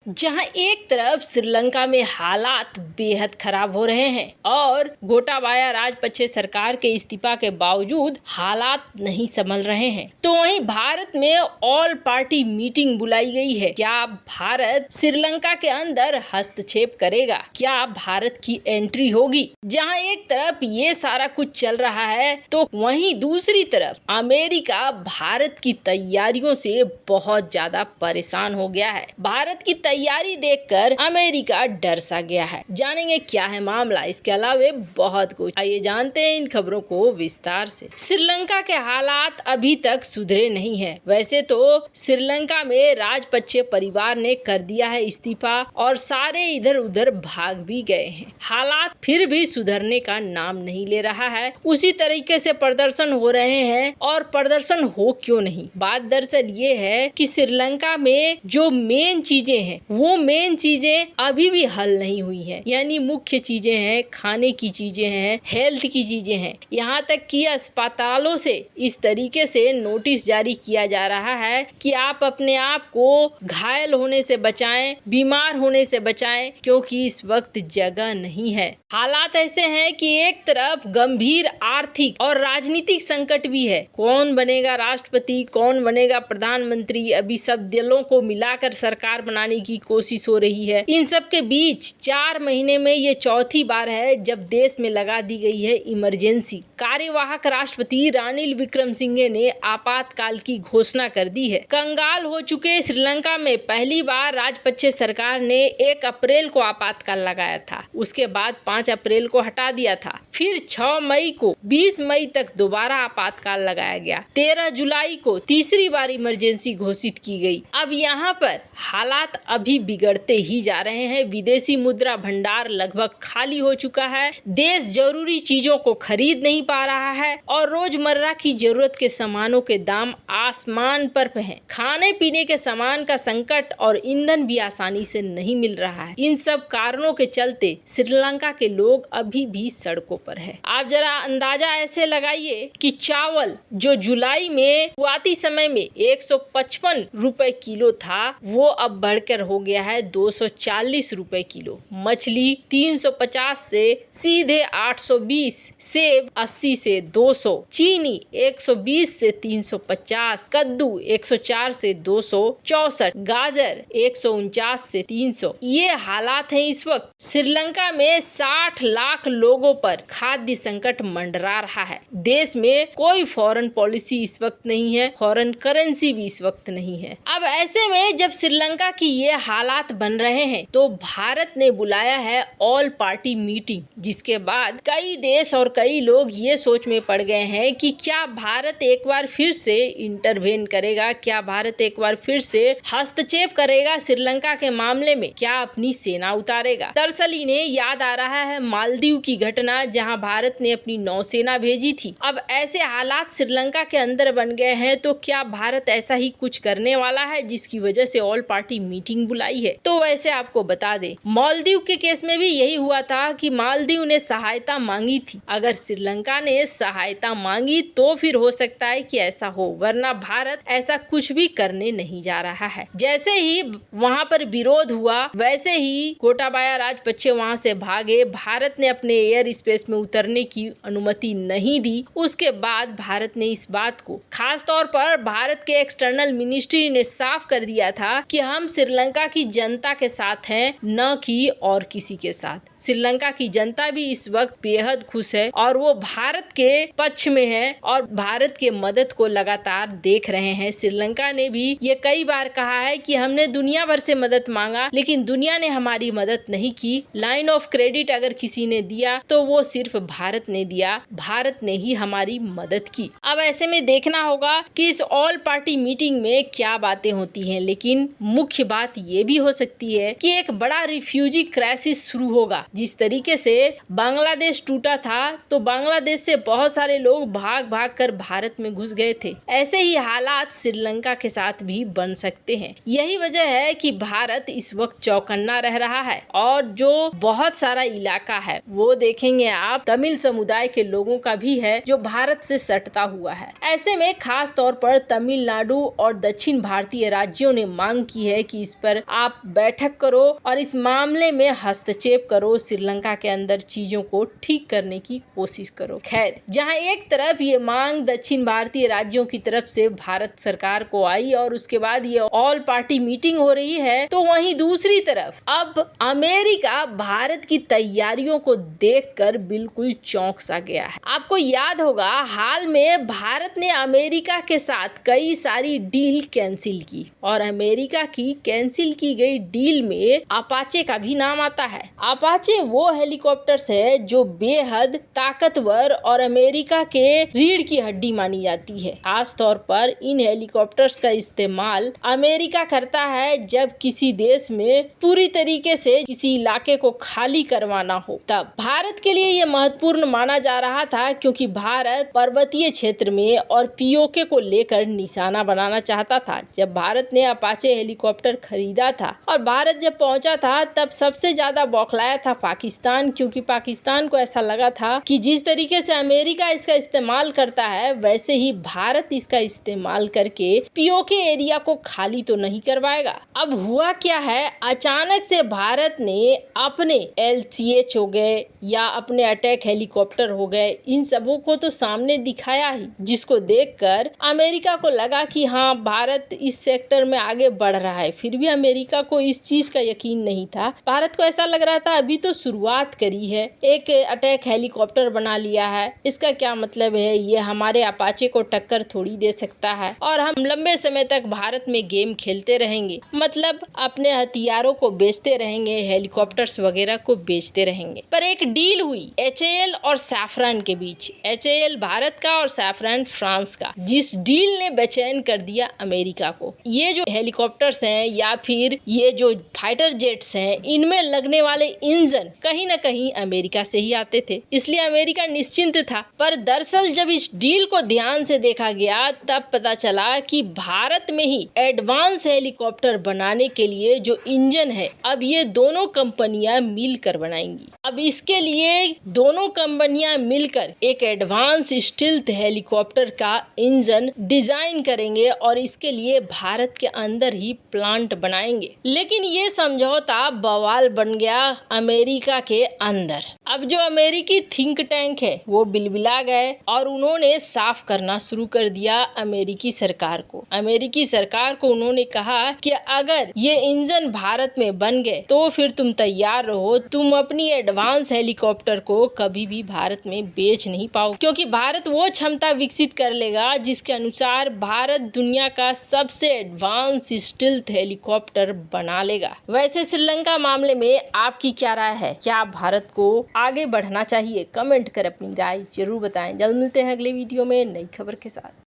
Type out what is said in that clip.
जहां एक तरफ श्रीलंका में हालात बेहद खराब हो रहे हैं और गोटाबाया राजपक्षे सरकार के इस्तीफा के बावजूद हालात नहीं संभल रहे हैं, तो वहीं भारत में ऑल पार्टी मीटिंग बुलाई गई है। क्या भारत श्रीलंका के अंदर हस्तक्षेप करेगा? क्या भारत की एंट्री होगी? जहां एक तरफ ये सारा कुछ चल रहा है तो वहीं दूसरी तरफ अमेरिका भारत की तैयारियों से बहुत ज्यादा परेशान हो गया है। भारत की तैयारी देखकर अमेरिका डर सा गया है। जानेंगे क्या है मामला, इसके अलावा बहुत कुछ। आइए जानते हैं इन खबरों को विस्तार से। श्रीलंका के हालात अभी तक सुधरे नहीं हैं। वैसे तो श्रीलंका में राजपक्षे परिवार ने कर दिया है इस्तीफा और सारे इधर उधर भाग भी गए हैं। हालात फिर भी सुधरने का नाम नहीं ले रहा है। उसी तरीके से प्रदर्शन हो रहे हैं और प्रदर्शन हो क्यों नहीं। बात दरअसल ये है कि श्रीलंका में जो मेन चीजें हैं वो मेन चीजें अभी भी हल नहीं हुई है। यानी मुख्य चीजें हैं, खाने की चीजें हैं, हेल्थ की चीजें हैं। यहाँ तक कि अस्पतालों से इस तरीके से नोटिस जारी किया जा रहा है कि आप अपने आप को घायल होने से बचाएं, बीमार होने से बचाएं, क्योंकि इस वक्त जगह नहीं है। हालात ऐसे हैं कि एक तरफ गंभीर आर्थिक और राजनीतिक संकट भी है। कौन बनेगा राष्ट्रपति, कौन बनेगा प्रधानमंत्री, अभी सब दलों को मिलाकर सरकार बनाने की कोशिश हो रही है। इन सब के बीच 4 महीने में ये चौथी बार है जब देश में लगा दी गई है इमरजेंसी। कार्यवाहक राष्ट्रपति रानिल विक्रमसिंघे ने आपातकाल की घोषणा कर दी है। कंगाल हो चुके श्रीलंका में पहली बार राजपक्षे सरकार ने 1 अप्रैल को आपातकाल लगाया था। उसके बाद 5 अप्रैल को हटा दिया था। फिर 6 मई को 20 मई तक दोबारा आपातकाल लगाया गया। 13 जुलाई को तीसरी बार इमरजेंसी घोषित की गई। अब यहाँ पर हालात अभी बिगड़ते ही जा रहे हैं। विदेशी मुद्रा भंडार लगभग खाली हो चुका है। देश जरूरी चीजों को खरीद नहीं पा रहा है और रोजमर्रा की जरूरत के सामानों के दाम आसमान पर हैं। खाने पीने के सामान का संकट और ईंधन भी आसानी से नहीं मिल रहा है। इन सब कारणों के चलते श्रीलंका के लोग अभी भी सड़कों पर है। आप जरा अंदाजा ऐसे लगाइए कि चावल जो जुलाई में शुरुआती समय में 155 रुपए किलो था, वो अब बढ़कर हो गया है 240 रुपए किलो। मछली 350 से सीधे 820, सेब 80 से 200, चीनी 120 से 350, कद्दू 104 से 264, गाजर 149 से 300। ये हालात हैं इस वक्त। श्रीलंका में 60 लाख लोगों पर खाद्य संकट मंडरा रहा है। देश में कोई फॉरेन पॉलिसी इस वक्त नहीं है, फॉरेन करेंसी भी इस वक्त नहीं है। अब ऐसे में जब श्रीलंका की ये हालात बन रहे हैं तो भारत ने बुलाया है ऑल पार्टी मीटिंग, जिसके बाद कई देश और कई लोग ये सोच में पड़ गए हैं कि क्या भारत एक बार फिर से इंटरवेन करेगा, क्या भारत एक बार फिर से हस्तक्षेप करेगा श्रीलंका के मामले में, क्या अपनी सेना उतारेगा। दरअसल इन्हें याद आ रहा है मालदीव की घटना, जहां भारत ने अपनी नौसेना भेजी थी। अब ऐसे हालात श्रीलंका के अंदर बन गए हैं तो क्या भारत ऐसा ही कुछ करने वाला है जिसकी वजह से ऑल पार्टी मीटिंग बुलाई है। तो वैसे आपको बता दें, मालदीव के केस में भी यही हुआ था कि मालदीव ने सहायता मांगी थी। अगर श्रीलंका ने सहायता मांगी तो फिर हो सकता है कि ऐसा हो, वरना भारत ऐसा कुछ भी करने नहीं जा रहा है। जैसे ही वहाँ पर विरोध हुआ वैसे ही गोटाबाया राजपक्षे वहाँ से भागे। भारत ने अपने एयर स्पेस में उतरने की अनुमति नहीं दी। उसके बाद भारत ने इस बात को, खास तौर पर भारत के एक्सटर्नल मिनिस्ट्री ने साफ कर दिया था कि हम श्रीलंका की जनता के साथ हैं, न कि और किसी के साथ। श्रीलंका की जनता भी इस वक्त बेहद खुश है और वो भारत के पक्ष में है और भारत के मदद को लगातार देख रहे हैं। श्रीलंका ने भी ये कई बार कहा है कि हमने दुनिया भर से मदद मांगा लेकिन दुनिया ने हमारी मदद नहीं की। लाइन ऑफ क्रेडिट अगर किसी ने दिया तो वो सिर्फ भारत ने दिया, भारत ने ही हमारी मदद की। अब ऐसे में देखना होगा कि इस ऑल पार्टी मीटिंग में क्या बातें होती हैं, लेकिन मुख्य बात ये भी हो सकती है कि एक बड़ा रिफ्यूजी क्राइसिस शुरू होगा। जिस तरीके से बांग्लादेश टूटा था तो बांग्लादेश से बहुत सारे लोग भाग भाग कर भारत में घुस गए थे। ऐसे ही हालात श्रीलंका के साथ भी बन सकते हैं। यही वजह है कि भारत इस वक्त चौकन्ना रह रहा है और जो बहुत सारा इलाका है वो देखेंगे आप तमिल समुदाय के लोगों का भी है जो भारत से सटता हुआ है। ऐसे में खास तौर पर तमिलनाडु और दक्षिण भारतीय राज्यों ने मांग की है कि इस पर मिलकर आप बैठक करो और इस मामले में हस्तक्षेप करो, श्रीलंका के अंदर चीजों को ठीक करने की कोशिश करो। खैर, जहां एक तरफ ये मांग दक्षिण भारतीय राज्यों की तरफ से भारत सरकार को आई और उसके बाद ये ऑल पार्टी मीटिंग हो रही है, तो वहीं दूसरी तरफ अब अमेरिका भारत की तैयारियों को देखकर बिल्कुल चौंक सा गया है। आपको याद होगा, हाल में भारत ने अमेरिका के साथ कई सारी डील कैंसिल की और अमेरिका की कैंसिल की गई डील में अपाचे का भी नाम आता है। अपाचे वो हेलीकॉप्टर्स है जो बेहद ताकतवर और अमेरिका के रीढ़ की हड्डी मानी जाती है। खास तौर पर इन हेलीकॉप्टर्स का इस्तेमाल अमेरिका करता है जब किसी देश में पूरी तरीके से किसी इलाके को खाली करवाना हो। तब भारत के लिए यह महत्वपूर्ण माना जा रहा था क्योंकि भारत पर्वतीय क्षेत्र में और पीओके को लेकर निशाना बनाना चाहता था। जब भारत ने अपाचे हेलीकॉप्टर खरीदा था और भारत जब पहुंचा था, तब सबसे ज्यादा बौखलाया था पाकिस्तान, क्योंकि पाकिस्तान को ऐसा लगा था कि जिस तरीके से अमेरिका इसका इस्तेमाल करता है वैसे ही भारत इसका इस्तेमाल करके पीओके एरिया को खाली तो नहीं करवाएगा। अब हुआ क्या है, अचानक से भारत ने अपने LCH हो गए या अपने अटैक हेलीकॉप्टर हो गए, इन सबों को तो सामने दिखाया ही, जिसको देखकर अमेरिका को लगा कि हाँ, भारत इस सेक्टर में आगे बढ़ रहा है। फिर भी अमेरिका को इस चीज का यकीन नहीं था। भारत को ऐसा लग रहा था अभी तो शुरुआत करी है, एक अटैक हेलीकॉप्टर बना लिया है, इसका क्या मतलब है, ये हमारे अपाचे को टक्कर थोड़ी दे सकता है और हम लंबे समय तक भारत में गेम खेलते रहेंगे, मतलब अपने हथियारों को बेचते रहेंगे, हेलीकॉप्टर्स वगैरह को बेचते रहेंगे। पर एक डील हुई HAL और सैफरन के बीच, HAL भारत का और सैफरन फ्रांस का, जिस डील ने बेचैन कर दिया अमेरिका को। ये जो हेलीकॉप्टर्स हैं या फिर ये जो फाइटर जेट्स हैं, इनमें लगने वाले इंजन कहीं न कहीं अमेरिका से ही आते थे, इसलिए अमेरिका निश्चिंत था। पर दरअसल जब इस डील को ध्यान से देखा गया तब पता चला कि भारत में ही एडवांस हेलीकॉप्टर बनाने के लिए जो इंजन है, अब ये दोनों कंपनियां मिलकर बनाएंगी। अब इसके लिए दोनों कंपनियां मिलकर एक एडवांस स्टील्थ हेलीकॉप्टर का इंजन डिजाइन करेंगे और इसके लिए भारत के अंदर ही प्लांट बनाएंगे। लेकिन ये समझौता बवाल बन गया अमेरिका के अंदर। अब जो अमेरिकी थिंक टैंक है वो बिलबिला गए और उन्होंने साफ करना शुरू कर दिया अमेरिकी सरकार को। अमेरिकी सरकार को उन्होंने कहा कि अगर ये इंजन भारत में बन गए तो फिर तुम तैयार रहो, तुम अपनी एडवांस हेलीकॉप्टर को कभी भी भारत में बेच नहीं पाओ, क्योंकि भारत वो क्षमता विकसित कर लेगा जिसके अनुसार भारत दुनिया का सबसे एडवांस स्टील्थ हेलीकॉप्टर बना लेगा। वैसे श्रीलंका मामले में आपकी क्या राय है? क्या भारत को आगे बढ़ना चाहिए? कमेंट कर अपनी राय जरूर बताएं। जल्द मिलते हैं अगले वीडियो में नई खबर के साथ।